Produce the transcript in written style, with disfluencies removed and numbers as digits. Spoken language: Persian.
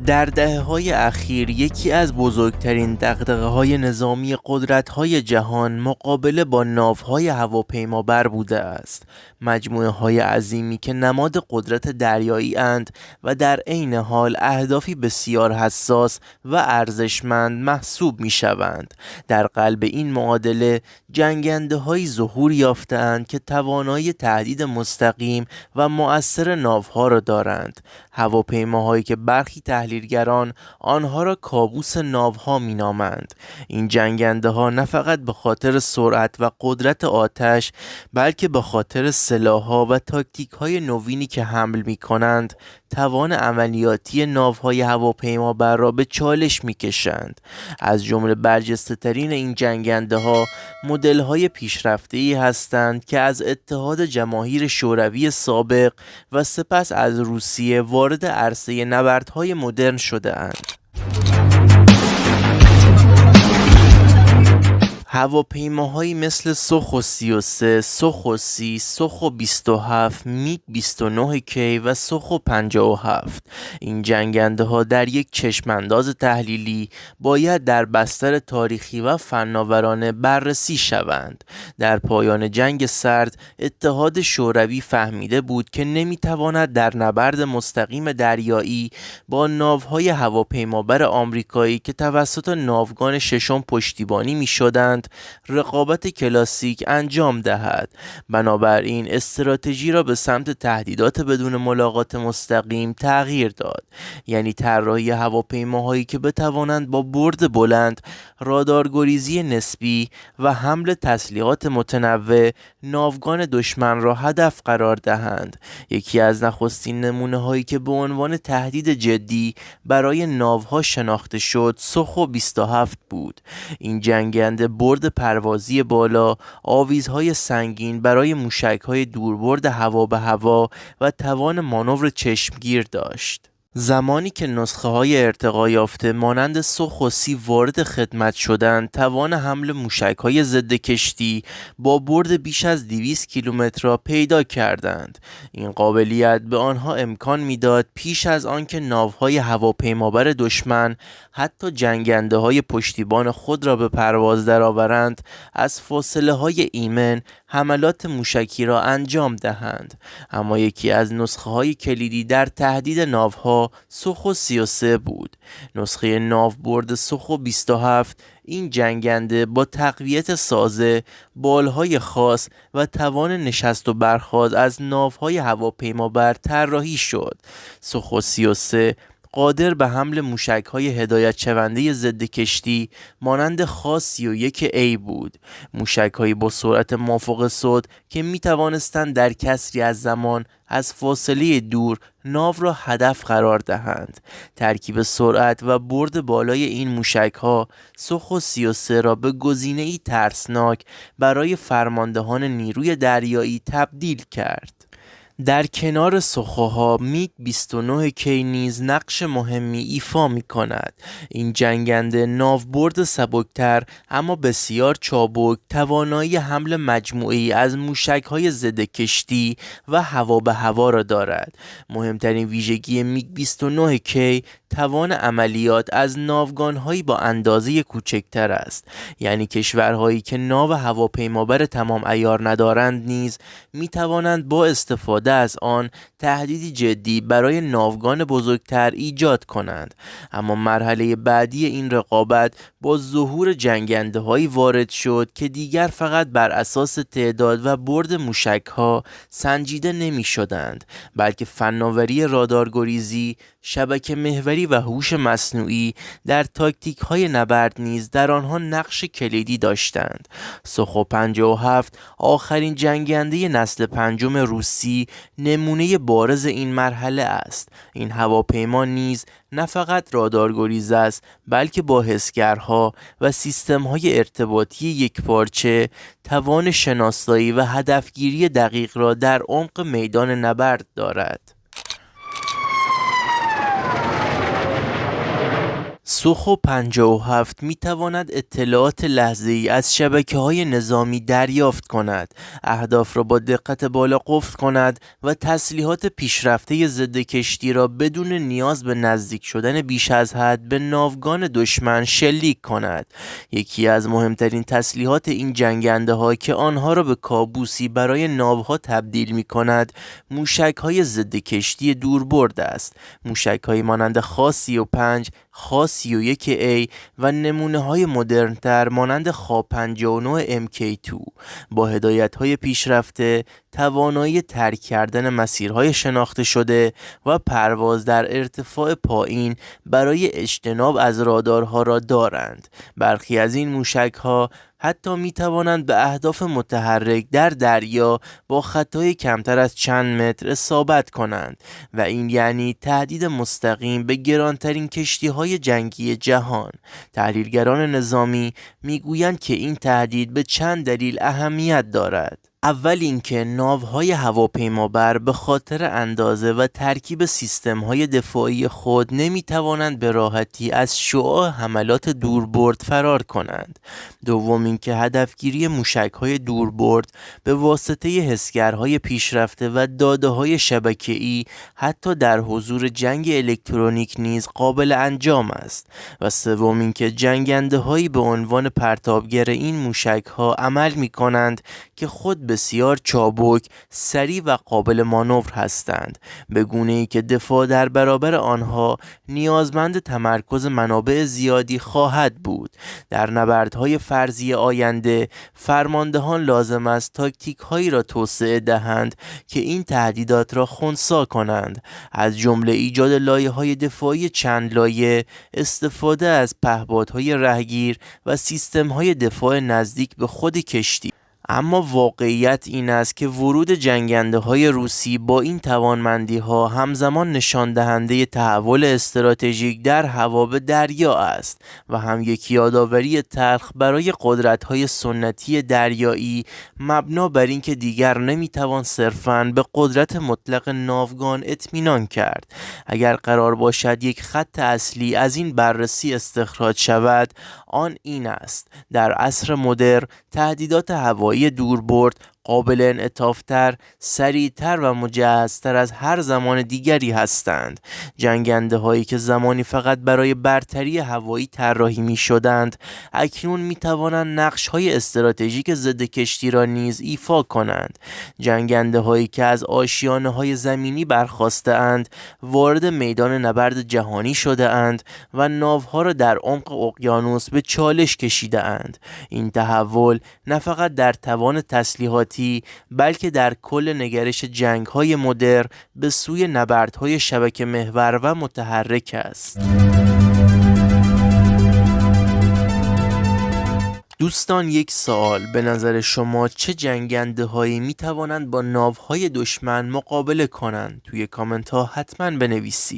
در دهه‌های اخیر یکی از بزرگترین دغدغه‌های نظامی قدرت‌های جهان مقابله با ناوهای هواپیمابر بوده است. مجموعه‌های عظیمی که نماد قدرت دریایی اند و در عین حال اهدافی بسیار حساس و ارزشمند محسوب می‌شوند. در قلب این معادله جنگنده‌هایی ظهور یافته‌اند که توانایی تهدید مستقیم و مؤثر ناوها را دارند. هواپیماهایی که برخی تحلیلگران آنها را کابوس ناوها مینامند. این جنگنده ها نه فقط به خاطر سرعت و قدرت آتش، بلکه به خاطر سلاح‌ها و تاکتیک‌های نوینی که حمل می‌کنند، توان عملیاتی ناوهای هواپیمابر را به چالش می‌کشند. از جمله برجسته‌ترین این جنگنده‌ها مدل‌های پیشرفته‌ای هستند که از اتحاد جماهیر شوروی سابق و سپس از روسیه وارد عرصه نبردهای مدرن شده اند. هواپیماهایی مثل سوخو 33، سوخو 30، سوخو 27، میگ 29 کی و سوخو 57. این جنگنده ها در یک چشمانداز تحلیلی باید در بستر تاریخی و فناورانه بررسی شوند. در پایان جنگ سرد اتحاد شوروی فهمیده بود که نمیتواند در نبرد مستقیم دریایی با ناوهای هواپیمابر آمریکایی که توسط ناوگان ششم پشتیبانی میشدند رقابت کلاسیک انجام دهد. بنابراین استراتژی را به سمت تهدیدات بدون ملاقات مستقیم تغییر داد، یعنی طراحی هواپیماهایی که بتوانند با برد بلند، رادارگریزی نسبی و حمل تسلیحات متنوع ناوگان دشمن را هدف قرار دهند. یکی از نخستین نمونه هایی که به عنوان تهدید جدی برای ناوها شناخته شد سوخو 27 بود. این جنگنده برد پروازی بالا، آویزهای سنگین برای موشک‌های دوربرد هوا به هوا و توان مانور چشمگیر داشت. زمانی که نسخه‌های ارتقا یافته مانند سوخو 30 وارد خدمت شدند، توان حمل موشک‌های ضد کشتی با برد بیش از 200 کیلومتر را پیدا کردند. این قابلیت به آنها امکان میداد پیش از آنکه ناوهای هواپیمابر دشمن حتی جنگنده‌های پشتیبان خود را به پرواز درآورند، از فاصله‌های ایمن حملات موشکی را انجام دهند. اما یکی از نسخه‌های کلیدی در تهدید ناوها سوخو 33 بود. نسخه ناوبرد سوخو 27 این جنگنده با تقویت سازه، بالهای خاص و توان نشست و برخاست از ناوهای هواپیمابر طراحی شد. سوخو 33 قادر به حمل موشک‌های هدایت شونده ضد کشتی مانند خا 31A بود. موشک‌هایی با سرعت مافوق صوت که می‌توانستند در کسری از زمان از فاصله دور ناو را هدف قرار دهند. ترکیب سرعت و برد بالای این موشک‌ها سوخو 33 را به گزینه‌ای ترسناک برای فرماندهان نیروی دریایی تبدیل کرد. در کنار سوخوها میگ 29 کی نیز نقش مهمی ایفا می کند. این جنگنده ناوبرد سبکتر اما بسیار چابک، توانایی حمل مجموعی از موشک‌های ضد کشتی و هوا به هوا را دارد. مهمترین ویژگی میگ 29 کی توان عملیات از ناوگان‌هایی با اندازه کوچکتر است، یعنی کشورهایی که ناو هواپیمابر تمام عیار ندارند نیز می توانند با استفاده از آن تهدیدی جدی برای ناوگان بزرگتر ایجاد کنند. اما مرحله بعدی این رقابت با ظهور جنگنده‌هایی وارد شد که دیگر فقط بر اساس تعداد و برد موشک‌ها سنجیده نمی‌شدند، بلکه فناوری رادارگریزی، شبکه محوری و هوش مصنوعی در تاکتیک‌های نبرد نیز در آنها نقش کلیدی داشتند. سوخو 57 آخرین جنگنده نسل پنجم روسی نمونه بارز این مرحله است. این هواپیما نیز نه فقط رادارگریز است، بلکه با حسگرها و سیستم‌های ارتباطی یکپارچه توان شناسایی و هدفگیری دقیق را در عمق میدان نبرد دارد. سوخو 57 می تواند اطلاعات لحظه‌ای از شبکه‌های نظامی دریافت کند، اهداف را با دقت بالا قفل کند و تسلیحات پیشرفته ضد کشتی را بدون نیاز به نزدیک شدن بیش از حد به ناوگان دشمن شلیک کند. یکی از مهمترین تسلیحات این جنگنده‌ها که آنها را به کابوسی برای ناوها تبدیل می کند، موشک‌های ضد کشتی دوربرد است. موشک‌هایی مانند خا 35 خا 31A و نمونه‌های مدرن‌تر مانند خا 59 MK2 با هدایت‌های پیشرفته، توانایی ترک کردن مسیرهای شناخته شده و پرواز در ارتفاع پایین برای اجتناب از رادارها را دارند. برخی از این موشک‌ها حتی می توانند به اهداف متحرک در دریا با خطای کمتر از چند متر اصابت کنند و این یعنی تهدید مستقیم به گرانترین کشتی‌های جنگی جهان. تحلیلگران نظامی میگویند که این تهدید به چند دلیل اهمیت دارد. اول اینکه ناوهای هواپیمابر به خاطر اندازه و ترکیب سیستم‌های دفاعی خود نمی‌توانند به راحتی از شعاع حملات دوربرد فرار کنند. دوم اینکه هدفگیری موشک‌های دوربرد به واسطه حسگرهای پیشرفته و داده‌های شبکه‌ای حتی در حضور جنگ الکترونیک نیز قابل انجام است. و سوم اینکه جنگنده‌هایی به عنوان پرتابگر این موشک‌ها عمل می‌کنند که خود بسیار چابک، سریع و قابل مانور هستند، به گونه‌ای که دفاع در برابر آنها نیازمند تمرکز منابع زیادی خواهد بود. در نبردهای فرضی آینده، فرماندهان لازم است تاکتیک‌هایی را توسعه دهند که این تهدیدات را خنثی کنند، از جمله ایجاد لایه‌های دفاعی چند لایه، استفاده از پهپادهای رهگیر و سیستم‌های دفاع نزدیک به خود کشتی. اما واقعیت این است که ورود جنگنده‌های روسی با این توانمندی‌ها همزمان نشان دهنده تحول استراتژیک در هوا به دریا است و هم یک یادآوری تلخ برای قدرت‌های سنتی دریایی مبنا بر اینکه دیگر نمی‌توان صرفاً به قدرت مطلق ناوگان اطمینان کرد. اگر قرار باشد یک خط اصلی از این بررسی استخراج شود، آن این است: در عصر مدرن تهدیدات هوایی دوربرد قابل انعطاف‌تر، سریع‌تر و مجهزتر از هر زمان دیگری هستند. جنگنده‌هایی که زمانی فقط برای برتری هوایی طراحی می‌شدند، اکنون می‌توانند نقش‌های استراتژیک ضد کشتی را نیز ایفا کنند. جنگنده‌هایی که از آشیانه‌های زمینی برخاسته‌اند، وارد میدان نبرد جهانی شده‌اند و ناوها را در عمق اقیانوس به چالش کشیده‌اند. این تحول نه فقط در توان تسلیحاتی بلکه در کل نگرش جنگ‌های مدرن به سوی نبردهای شبکه محور و متحرک است. دوستان، یک سوال: به نظر شما چه جنگنده‌هایی می توانند با ناوهای دشمن مقابله کنند؟ توی کامنت ها حتما بنویسید.